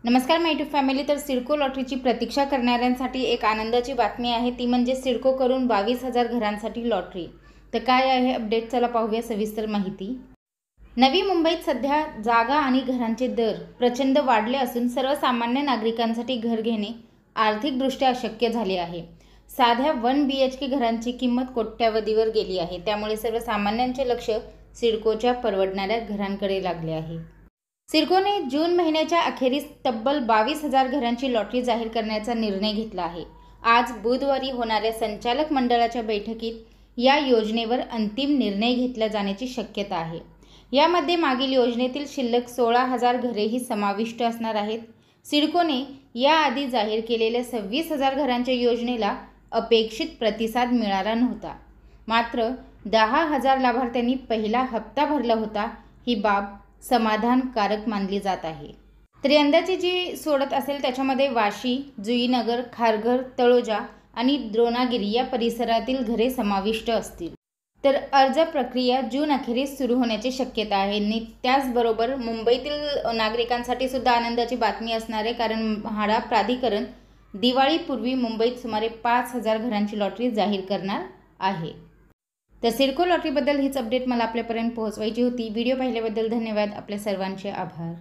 नमस्कार माय YouTube family. तर सिडको लॉटरीची प्रतीक्षा करणाऱ्यांसाठी एक आनंदाची बातमी आहे, ती म्हणजे सिडको करून 22,000 घरांसाठी लॉटरी। तर काय आहे अपडेट, चला पाहूया सविस्तर माहिती। नवी मुंबईत सध्या जागा आणि घरांचे दर प्रचंड वाढले असून सर्वसामान्य नागरिकांसाठी घर घेणे आर्थिकदृष्ट्या अशक्य झाले आहे। साध्या 1 BHK घरांची किंमत कोट्यावधीवर गेली आहे, त्यामुळे सर्वसामान्यांचे लक्ष सिडकोच्या परवडणाऱ्या घरांकडे लागले आहे। सिडकोने जून महिन्याच्या अखेरीस तब्बल 22,000 घरांची लॉटरी जाहीर करण्याचा निर्णय घेतला आहे। आज बुधवारी होणाऱ्या संचालक मंडळाच्या बैठकीत या योजनेवर अंतिम निर्णय घेतला जाण्याची शक्यता आहे। यामध्ये मागील योजनेतील शिल्लक 16,000 घरेही समाविष्ट असणार आहेत। सिडकोने याआधी जाहीर केलेल्या 26,000 घरांच्या योजनेला अपेक्षित प्रतिसाद मिळाला नव्हता, मात्र 10,000 लाभार्थ्यांनी पहिला हप्ता भरला होता। ही बाब समाधानकारक मानली जात आहे। तर यंदाची जी सोडत असेल त्याच्यामध्ये वाशी, जुईनगर, खारघर, तळोजा आणि द्रोणागिरी या परिसरातील घरे समाविष्ट असतील। तर अर्ज प्रक्रिया जून अखेरीस सुरू होण्याची शक्यता आहे। आणि त्याचबरोबर मुंबईतील नागरिकांसाठी सुद्धा आनंदाची बातमी असणार आहे, कारण म्हाडा प्राधिकरण दिवाळीपूर्वी मुंबईत सुमारे 5,000 घरांची लॉटरी जाहीर करणार आहे। तर सिडको लॉटरीबद्दल हीच अपडेट मला आपल्यापर्यंत पोहोचवायची होती। व्हिडिओ पाहिल्याबद्दल धन्यवाद। आपल्या सर्वांचे आभार।